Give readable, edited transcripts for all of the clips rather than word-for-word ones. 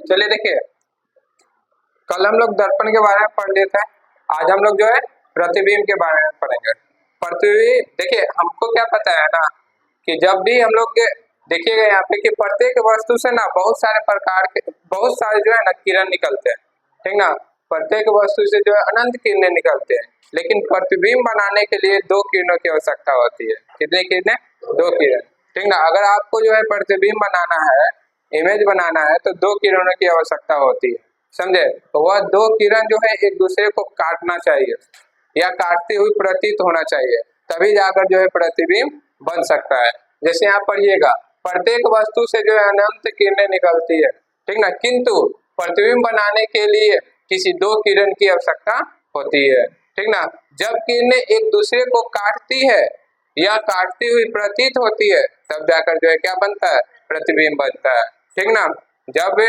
चलिए देखिए, कल हम लोग दर्पण के बारे में पढ़ लिए थे। आज हम लोग जो है प्रतिबिंब के बारे में पढ़ेंगे। प्रतिबिंब देखिए, हमको क्या पता है ना कि जब भी हम लोग देखिएगा यहाँ पे कि प्रत्येक वस्तु से ना बहुत सारे प्रकार के बहुत सारे जो है ना किरण निकलते हैं, ठीक ना। प्रत्येक वस्तु से जो है अनंत किरणें निकलते हैं, लेकिन प्रतिबिंब बनाने के लिए दो किरणों की आवश्यकता होती है। कितनी किरणें? दो किरण, ठीक ना। अगर आपको जो है प्रतिबिंब बनाना है, इमेज बनाना है, तो दो किरणों की आवश्यकता होती है, समझे। तो वह दो किरण जो है एक दूसरे को काटना चाहिए या काटती हुई प्रतीत होना चाहिए, तभी जाकर जो है प्रतिबिंब बन सकता है। जैसे यहाँ पढ़िएगा, प्रत्येक वस्तु से जो है अनंत किरणें निकलती है, ठीक ना, किंतु प्रतिबिंब बनाने के लिए किसी दो किरण की आवश्यकता होती है, ठीक ना। जब किरणें एक दूसरे को काटती है या काटती हुई प्रतीत होती है, तब जाकर जो है क्या बनता है? प्रतिबिंब बनता है, ठीक ना। जब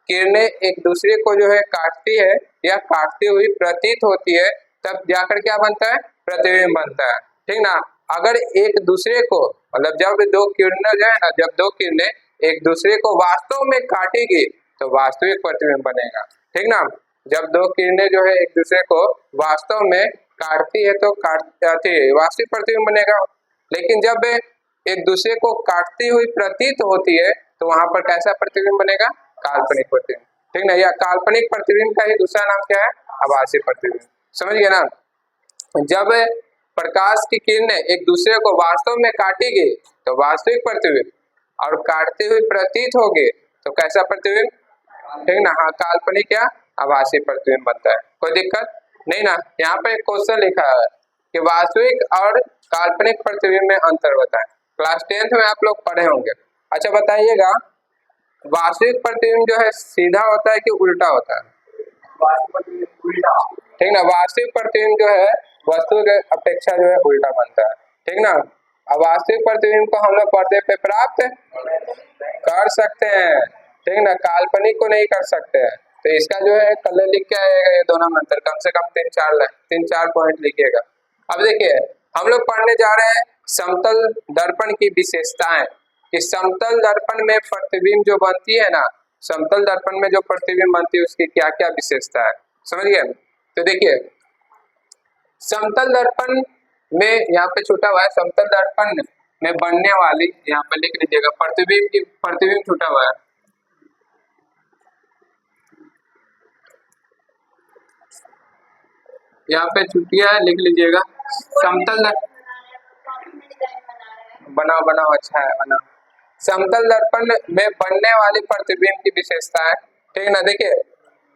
किरणें एक दूसरे को जो है काटती है या काटती हुई प्रतीत होती है, तब जाकर क्या बनता है? प्रतिबिंब बनता है, ठीक ना। अगर एक दूसरे को मतलब जब दो किरणें जो है ना, जब दो किरणें एक दूसरे को वास्तव में काटेगी तो वास्तविक प्रतिबिंब बनेगा, ठीक ना। जब दो किरणें जो है एक दूसरे को वास्तव में काटती है तो वास्तविक प्रतिबिंब बनेगा। लेकिन जब एक दूसरे को काटती हुई प्रतीत होती है तो वहां पर कैसा प्रतिबिंब बनेगा? काल्पनिक प्रतिबिंब, ठीक ना। या काल्पनिक प्रतिबिंब का ही दूसरा नाम क्या है? आभासी प्रतिबिंब, समझ गए ना। जब प्रकाश की किरणें एक दूसरे को वास्तव में काटेगी तो वास्तविक प्रतिबिंब, और काटती हुई प्रतीत होगी तो कैसा प्रतिबिंब? ठीक ना, हाँ, काल्पनिक या आभासी प्रतिबिंब बनता है। कोई दिक्कत नहीं ना। यहाँ पे एक क्वेश्चन लिखा है कि वास्तविक और काल्पनिक प्रतिबिंब में अंतर बताएं। क्लास 10th में आप लोग पढ़े होंगे। अच्छा बताइएगा, वास्तविक प्रतिबिंब जो है सीधा होता है कि उल्टा होता है? उल्टा, ठीक ना। वास्तविक प्रतिबिंब जो है वस्तु के अपेक्षा जो है उल्टा बनता है, ठीक ना। अब वास्तविक प्रतिबिंब को हम लोग पर्दे पे प्राप्त कर सकते हैं, ठीक ना, काल्पनिक को नहीं कर सकते हैं। तो इसका जो है कलर लिख के आएगा, ये दोनों में अंतर कम से कम 3-4 पॉइंट लिखिएगा। अब देखिए, हम लोग पढ़ने जा रहे हैं समतल दर्पण की विशेषताएं। इस समतल दर्पण में प्रतिबिंब जो बनती है ना, समतल दर्पण में जो प्रतिबिंब बनती है उसकी क्या क्या विशेषता है, समझ गए। तो देखिए, समतल दर्पण में यहाँ पे छूटा हुआ है, समतल दर्पण में बनने वाली, यहाँ पे लिख लीजिएगा, प्रतिबिंब छूटा हुआ है। यहाँ पे छुट्टिया है, लिख लीजिएगा। समतल बनाओ, अच्छा है, बनाओ। समतल दर्पण में बनने वाली प्रतिबिंब की विशेषता है, ठीक ना। देखिए,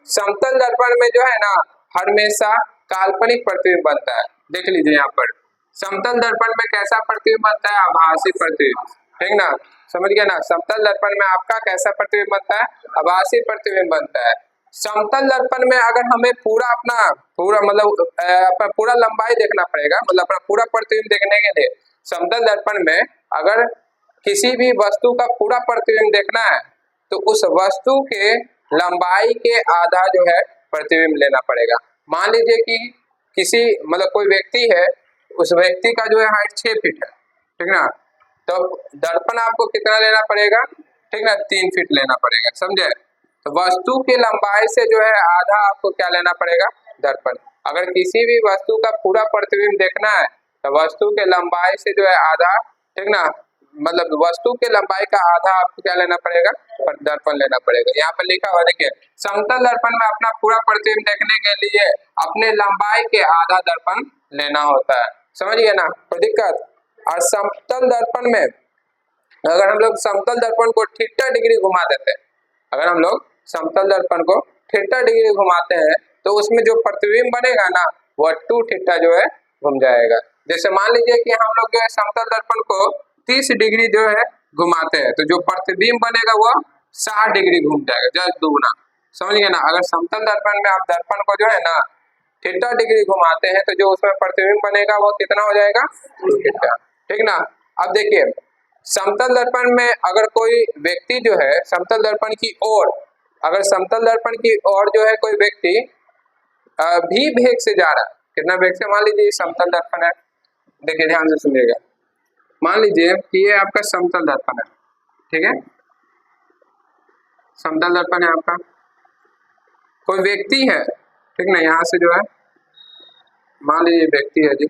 समतल दर्पण में जो है ना हमेशा काल्पनिक प्रतिबिंब बनता है। देख लीजिए यहाँ पर, समतल दर्पण में कैसा प्रतिबिंब बनता है? आभासी प्रतिबिंब, ठीक ना, समझ गया ना। समतल दर्पण में आपका कैसा प्रतिबिंब बनता है? आभासी प्रतिबिंब बनता है। समतल दर्पण में अगर हमें पूरा मतलब अपना पूरा लंबाई देखना पड़ेगा, मतलब अपना पूरा प्रतिबिंब देखने के लिए समतल दर्पण में अगर किसी भी वस्तु का पूरा प्रतिबिंब देखना है तो उस वस्तु के लंबाई के आधा जो है प्रतिबिंब लेना पड़ेगा। मान लीजिए कि किसी मतलब कोई व्यक्ति है, उस व्यक्ति का जो है हाइट 6 फीट है, ठीक ना। तो दर्पण आपको कितना लेना पड़ेगा? ठीक ना, 3 फीट लेना पड़ेगा, समझे। तो वस्तु की लंबाई से जो है आधा आपको क्या लेना पड़ेगा? दर्पण। अगर किसी भी वस्तु का पूरा प्रतिबिंब देखना है तो वस्तु के लंबाई से जो है आधा, ठीक ना, मतलब वस्तु के लंबाई का आधा आपको क्या लेना पड़ेगा? दर्पण लेना पड़ेगा। यहाँ पर लिखा हुआ देखिए, समतल दर्पण में अपना पूरा प्रतिबिंब देखने के लिए अपने लंबाई के आधा दर्पण लेना होता है, समझिए ना, कोई दिक्कत। और समतल दर्पण में अगर हम लोग समतल दर्पण को θ डिग्री घुमा देते हैं, अगर हम लोग समतल दर्पण को θ डिग्री घुमाते हैं तो उसमें जो प्रतिबिंब बनेगा ना वह 2θ जो है घूम जाएगा। जैसे मान लीजिए कि हम लोग जो है समतल दर्पण को 30 डिग्री जो है घुमाते हैं तो जो प्रतिबिंब बनेगा वह 60 डिग्री घूम जाएगा, जस्ट दुगना, समझिए ना। अगर समतल दर्पण में आप दर्पण को जो है ना θ डिग्री घुमाते हैं तो जो उसमें प्रतिबिंब बनेगा वो कितना हो जाएगा? 2θ, ठीक ना। अब देखिए, समतल दर्पण में अगर कोई व्यक्ति जो है समतल दर्पण की ओर, अगर समतल दर्पण की ओर जो है कोई व्यक्ति भी वेग से जा रहा है, कितना वेग से? मान लीजिए समतल दर्पण है, देखिए ध्यान से सुनिएगा। मान लीजिए कि ये आपका समतल दर्पण है, ठीक है। समतल दर्पण है आपका, कोई व्यक्ति है, ठीक ना, यहाँ से जो है मान लीजिए व्यक्ति है जी,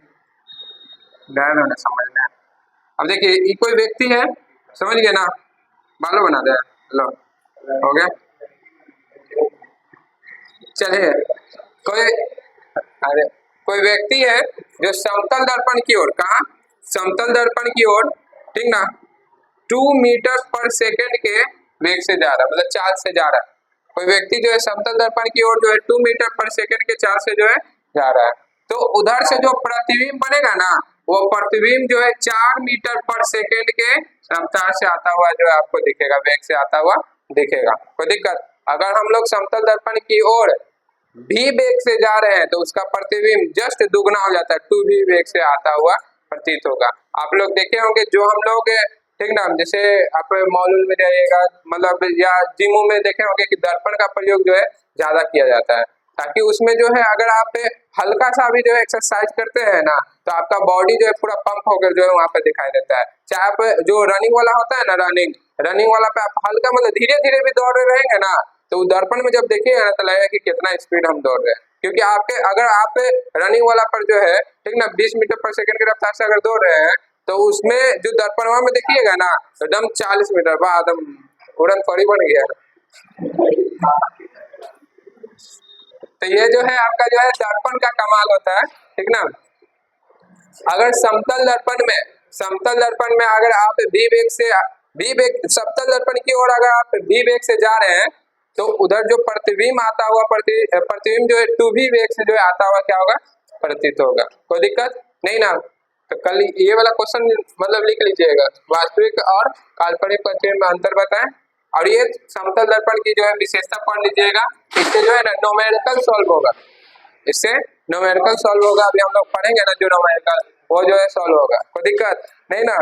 ध्यान होना समझना है। अब देखिए ये कोई व्यक्ति है, समझ गए ना, बालो बना दे, लो हो गया। चलिए कोई, अरे कोई व्यक्ति है जो समतल दर्पण की ओर, कहा समतल दर्पण की ओर, ठीक ना, 2 मीटर पर सेकेंड के वेग से जा रहा है, मतलब चाल से जा रहा है। कोई व्यक्ति जो है समतल दर्पण की ओर जो है 2 मीटर पर सेकेंड के चाल से जो है जा रहा है, तो उधर से जो प्रतिबिंब बनेगा ना, वो प्रतिबिंब जो है 4 मीटर पर सेकेंड के रफ्तार से आता हुआ जो है आपको दिखेगा, वेग से आता हुआ दिखेगा। कोई दिक्कत? अगर हम लोग समतल दर्पण की ओर भी वेग से जा रहे हैं तो उसका प्रतिबिंब जस्ट दुगना हो जाता है, 2 भी वेग से आता हुआ प्रतीत होगा। आप लोग देखे होंगे जो हम लोग, ठीक ना, जैसे आप मॉल में जाइएगा, मतलब या जिमों में देखे होंगे कि दर्पण का प्रयोग जो है ज्यादा किया जाता है, ताकि उसमें जो है अगर आप हल्का सा भी जो है एक्सरसाइज करते हैं ना, तो आपका बॉडी जो है पूरा पंप होकर जो है वहां पे दिखाई देता है। चाहे आप जो रनिंग वाला होता है ना, रनिंग वाला पे आप हल्का मतलब धीरे धीरे भी दौड़ रहे रहेंगे ना, तो दर्पण में जब देखिएगा ना तो लगेगा कि कितना स्पीड हम दौड़ रहे हैं, क्योंकि आपके अगर आप रनिंग वाला पर जो है, ठीक ना, 20 मीटर पर सेकंड की रफ्तार से अगर दौड़ रहे हैं, तो उसमें जो दर्पण में देखिएगा ना, एकदम 40 मीटर बाद एकदम उड़न पड़ी बन गया। तो ये जो है आपका जो है दर्पण का कमाल होता है, ठीक ना। अगर समतल दर्पण में अगर आप समतल दर्पण की ओर अगर आप भी वेग से जा रहे हैं, तो उधर जो प्रतिबिंब आता हुआ प्रतिबिंब जो है 2 भी वेग से जो है आता हुआ क्या होगा, प्रतीत होगा। कोई दिक्कत नहीं ना। तो कल ये वाला क्वेश्चन मतलब लिख लीजिएगा, वास्तविक और काल्पनिक प्रतिबिंब में अंतर बताएं, और ये समतल दर्पण की जो है विशेषता पढ़ लीजिएगा, इससे जो है ना न्यूमेरिकल सॉल्व होगा, इससे न्यूमेरिकल सॉल्व होगा। अभी हम लोग पढ़ेंगे ना जो न्यूमेरिकल, वो जो है सॉल्व होगा, कोई दिक्कत नहीं ना।